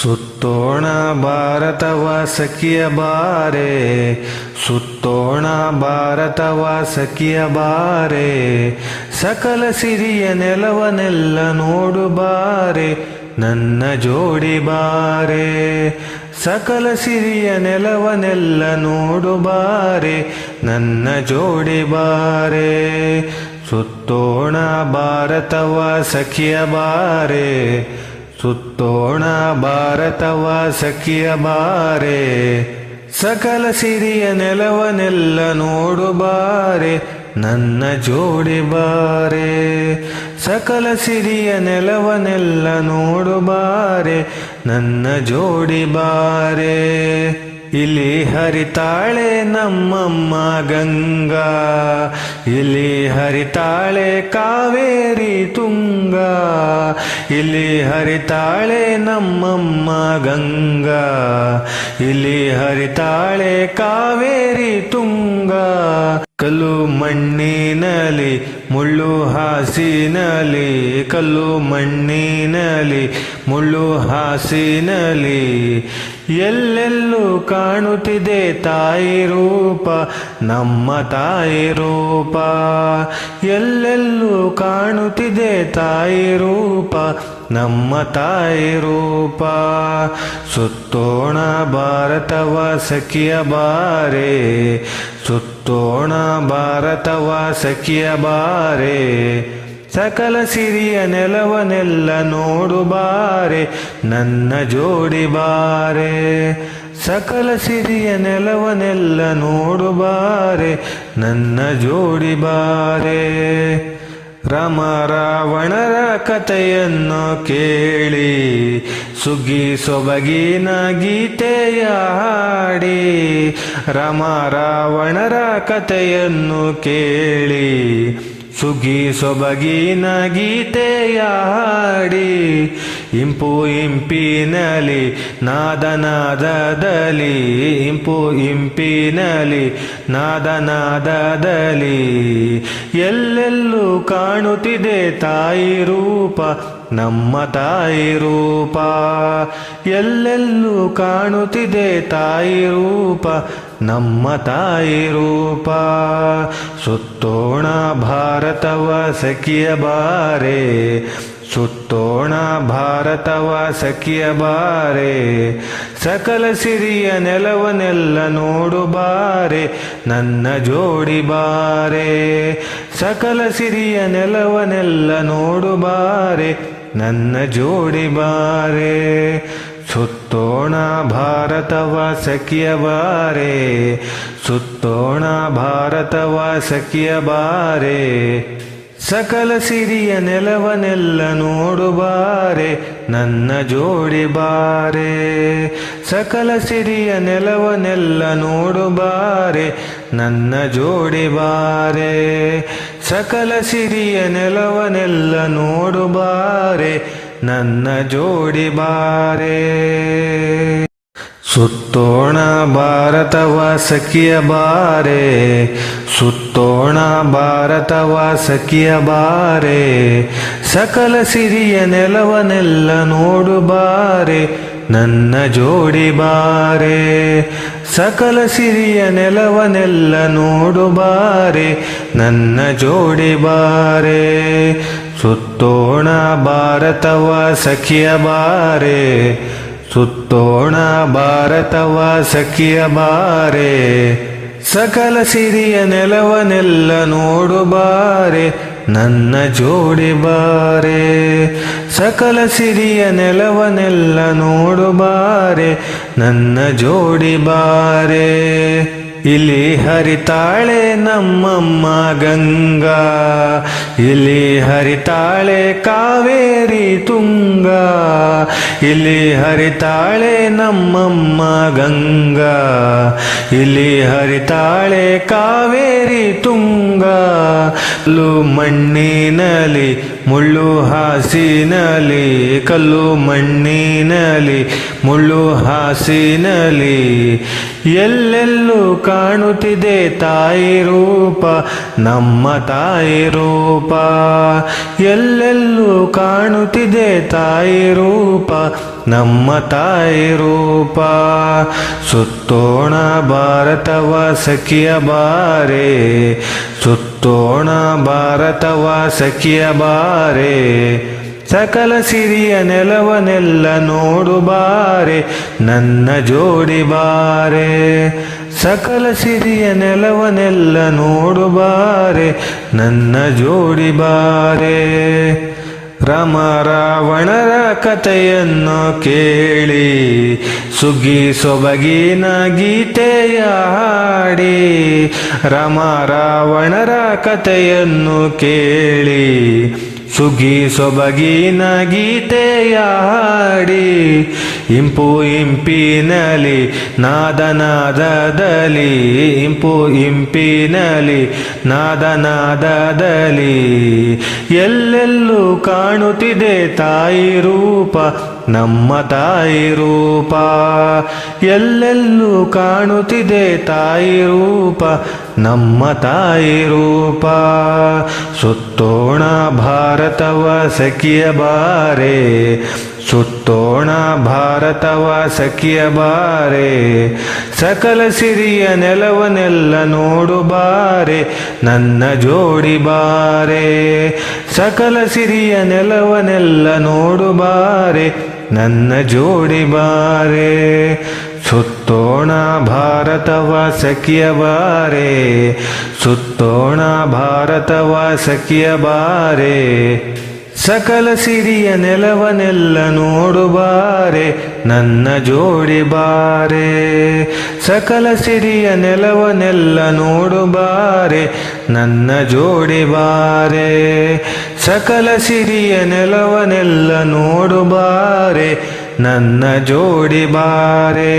ಸುತ್ತೋಣ ಭಾರತವ ಸಖಿಯ ಬಾರೆ, ಸುತ್ತೋಣ ಭಾರತವ ಸಖಿಯ ಬಾರೆ, ಸಕಲ ಸಿರಿಯ ನೆಲವನೆಲ್ಲ ನೋಡು ಬಾರೆ, ನನ್ನ ಜೋಡಿ ಬಾರೆ. ಸಕಲ ಸಿರಿಯ ನೆಲವನೆಲ್ಲ ನೋಡು ಬಾರೆ, ನನ್ನ ಜೋಡಿ ಬಾರೆ. ಸುತ್ತೋಣ ಭಾರತವ ಸಖಿಯ ಬಾರೆ, ಸುತ್ತೋಣ ಭಾರತವ ಸಖಿಯ ಬಾರೆ, ಸಕಲ ಸಿರಿಯ ನೆಲವನೆಲ್ಲ ನೋಡು ಬಾರೆ, ನನ್ನ ಜೋಡಿ ಬಾರೆ. ಸಕಲ ಸಿರಿಯ ನೆಲವನೆಲ್ಲ ನೋಡು ಬಾರೆ, ನನ್ನ ಜೋಡಿ ಬಾರೆ. ಇಲ್ಲಿ ಹರಿತಾಳೆ ನಮ್ಮಮ್ಮ ಗಂಗಾ, ಇಲ್ಲಿ ಹರಿತಾಳೆ ಕಾವೇರಿ ತುಂಗಾ, ಇಲ್ಲಿ ಹರಿತಾಳೆ ನಮ್ಮಮ್ಮ ಗಂಗಾ, ಇಲ್ಲಿ ಹರಿತಾಳೆ ಕಾವೇರಿ ತುಂಗಾ. ಕಲ್ಲು ಮಣ್ಣಿನಲಿ ಮುಳ್ಳು ಹಾಸಿನಲಿ, ಕಲ್ಲು ಮಣ್ಣಿನಲಿ ಮುಳ್ಳು ಹಾಸಿನಲಿ, ಎಲ್ಲೆಲ್ಲೂ ಕಾಣುತ್ತಿದೆ ತಾಯಿ ರೂಪ, ನಮ್ಮ ತಾಯಿ ರೂಪ. ಎಲ್ಲೆಲ್ಲೂ ಕಾಣುತ್ತಿದೆ ತಾಯಿ ರೂಪ, ನಮ್ಮ ತಾಯಿ ರೂಪ. ಸುತ್ತೋಣ ಭಾರತವ ಸಖಿಯ ಬಾರೆ, ಸುತ್ತೋಣ ಭಾರತವ ಸಖಿಯ ಬಾರೆ, ಸಕಲ ಸಿರಿಯ ನೆಲವನೆಲ್ಲ ನೋಡು ಬಾರೆ, ನನ್ನ ಜೋಡಿ ಬಾರೆ. ಸಕಲ ಸಿರಿಯ ನೆಲವನೆಲ್ಲ ನೋಡು ಬಾರೆ, ನನ್ನ ಜೋಡಿ ಬಾರೆ. ರಾಮ ರಾವಣರ ಕಥೆಯನ್ನು ಕೇಳಿ, ಸುಗ್ಗಿ ಸೊಬಗಿನ ಗೀತೆಯ ಹಾಡಿ. ರಾಮ ರಾವಣರ ಕಥೆಯನ್ನು ಕೇಳಿ, ಸುಗ್ಗಿ ಸೊಬಗಿನ ಗೀತೆಯ ಹಾಡಿ. ಇಂಪು ಇಂಪಿನಲಿ ನಾದ ನಾದದಲ್ಲಿ, ಇಂಪು ಇಂಪಿನಲಿ ನಾದ ನಾದದಲ್ಲಿ, ಎಲ್ಲೆಲ್ಲೂ ಕಾಣುತ್ತಿದೆ ತಾಯಿ ರೂಪ, ನಮ್ಮ ತಾಯಿ ರೂಪ. ಎಲ್ಲೆಲ್ಲೂ ಕಾಣುತ್ತಿದೆ ತಾಯಿ ರೂಪ, ನಮ್ಮ ತಾಯಿ ರೂಪ. ಸುತ್ತೋಣ ಭಾರತವ ಸಖಿಯ ಬಾರೆ, ಸುತ್ತೋಣ ಭಾರತವ ಸಖಿಯ ಬಾರೆ, ಸಕಲ ಸಿರಿಯ ನೆಲವನೆಲ್ಲ ನೋಡು ಬಾರೆ, ನನ್ನ ಜೋಡಿ ಬಾರೆ. ಸಕಲ ಸಿರಿಯ ನೆಲವನೆಲ್ಲ ನೋಡು ಬಾರೆ, ನನ್ನ ಜೋಡಿ ಬಾರೆ. ಸುತ್ತೋಣ ಭಾರತವ ಸಖಿಯ ಬಾರೆ, ಸುತ್ತೋಣ ಭಾರತವ ಸಖಿಯ ಬಾರೆ, ಸಕಲ ಸಿರಿಯ ನೆಲವನೆಲ್ಲ ನೋಡು ಬಾರೆ, ನನ್ನ ಜೋಡಿ ಬಾರೆ. ಸಕಲ ಸಿರಿಯ ನೆಲವನೆಲ್ಲ ನೋಡು ಬಾರೆ, ನನ್ನ ಜೋಡಿ ಬಾರೆ. ಸಕಲ ಸಿರಿಯ ನೆಲವನೆಲ್ಲ ನೋಡು ಬಾರೆ, ನನ್ನ ಜೋಡಿ ಬಾರೆ. ಸುತ್ತೋಣ ಭಾರತವ ಸಖಿಯ ಬಾರೆ, ಸುತ್ತೋಣ ಭಾರತವ ಸಖಿಯ ಬಾರೆ, ಸಕಲ ಸಿರಿಯ ನೆಲವನೆಲ್ಲ ನೋಡು ಬಾರೆ, ನನ್ನ ಜೋಡಿ ಬಾರೆ. ಸಕಲ ಸಿರಿಯ ನೆಲವನೆಲ್ಲ ನೋಡು ಬಾರೆ, ನನ್ನ ಜೋಡಿ ಬಾರೆ. ಸುತ್ತೋಣ ಭಾರತವ ಸಖಿಯ ಬಾರೆ, ಸುತ್ತೋಣ ಭಾರತವ ಸಖಿಯ ಬಾರೆ, ಸಕಲ ಸಿರಿಯ ನೆಲವನೆಲ್ಲ ನೋಡು ಬಾರೆ, ನನ್ನ ಜೋಡಿ ಬಾರೆ. ಸಕಲ ಸಿರಿಯ ನೆಲವನೆಲ್ಲ ನೋಡು ಬಾರೆ, ನನ್ನ ಜೋಡಿ ಬಾರೆ. ಇಲ್ಲಿ ಹರಿತಾಳೆ ನಮ್ಮಮ್ಮ ಗಂಗಾ, ಇಲ್ಲಿ ಹರಿತಾಳೆ ಕಾವೇರಿ ತುಂಗಾ, ಇಲ್ಲಿ ಹರಿತಾಳೆ ನಮ್ಮಮ್ಮ ಗಂಗಾ, ಇಲ್ಲಿ ಹರಿತಾಳೆ ಕಾವೇರಿ ತುಂಗಾ. ಕಲ್ಲು ಮಣ್ಣಿನಲಿ ಮುಳ್ಳು ಹಾಸಿನಲಿ, ಕಲ್ಲು ಮಣ್ಣಿನಲಿ ಮುಳ್ಳು ಹಾಸಿನಲಿ ಎಲ್ಲೆಲ್ಲೂ ಕಾಣುತ್ತಿದೆ ತಾಯಿ ರೂಪ ನಮ್ಮ ತಾಯಿ ರೂಪ ಎಲ್ಲೆಲ್ಲೂ ಕಾಣುತ್ತಿದೆ ತಾಯಿ ರೂಪ ನಮ್ಮ ತಾಯಿ ರೂಪ ಸುತ್ತೋಣ ಭಾರತವ ಸಖಿಯ ಬಾರೆ ಸುತ್ತೋಣ ಭಾರತವ ಸಖಿಯ ಬಾರೆ ಸಕಲ ಸಿರಿಯ ನೆಲವನೆಲ್ಲ ನೋಡು ಬಾರೆ ನನ್ನ ಜೋಡಿ ಬಾರೆ ಸಕಲ ಸಿರಿಯ ನೆಲವನೆಲ್ಲ ನೋಡು ಬಾರೆ ನನ್ನ ಜೋಡಿ ಬಾರೆ ರಾಮ ರಾವಣರ ಕಥೆಯನ್ನು ಕೇಳಿ ಸುಗ್ಗಿ ಸೊಬಗಿನ ಗೀತೆಯ ಹಾಡಿ ರಾಮ ರಾವಣರ ಕಥೆಯನ್ನು ಕೇಳಿ ಸುಗ್ಗಿ ಸೊಬಗಿನ ಗೀತೆಯ ಹಾಡಿ ಇಂಪು ಇಂಪಿನಲಿ ನಾದ ನಾದದಲ್ಲಿ ಇಂಪು ಇಂಪಿನಲಿ ನಾದ ನಾದದಲ್ಲಿ ಎಲ್ಲೆಲ್ಲೂ ಕಾಣುತ್ತಿದೆ ತಾಯಿ ರೂಪ ನಮ್ಮ ತಾಯಿ ರೂಪ ಎಲ್ಲೆಲ್ಲೂ ಕಾಣುತ್ತಿದೆ ತಾಯಿ ರೂಪ ನಮ್ಮ ತಾಯಿ ರೂಪ ಸುತ್ತೋಣ ಭಾರತವ ಸಖಿಯ ಬಾರೆ ಸುತ್ತೋಣ ಭಾರತವ ಸಖಿಯ ಬಾರೆ ಸಕಲ ಸಿರಿಯ ನೆಲವನೆಲ್ಲ ನೋಡು ಬಾರೆ ನನ್ನ ಜೋಡಿ ಬಾರೆ ಸಕಲ ಸಿರಿಯ ನೆಲವನೆಲ್ಲ ನೋಡು ಬಾರೆ ನನ್ನ ಜೋಡಿ ಬಾರೆ ಸುತ್ತೋಣ ಭಾರತವ ಸಖಿಯ ಬಾರೆ ಸುತ್ತೋಣ ಭಾರತವ ಸಖಿಯ ಬಾರೆ ಸಕಲ ಸಿರಿಯ ನೆಲವನೆಲ್ಲ ನೋಡು ಬಾರೆ ನನ್ನ ಜೋಡಿ ಬಾರೆ ಸಕಲ ಸಿರಿಯ ನೆಲವನೆಲ್ಲ ನೋಡು ಬಾರೆ ನನ್ನ ಜೋಡಿ ಬಾರೆ ಸಕಲ ಸಿರಿಯ ನೆಲವನೆಲ್ಲ ನೋಡು ಬಾರೆ ನನ್ನ ಜೋಡಿ ಬಾರೆ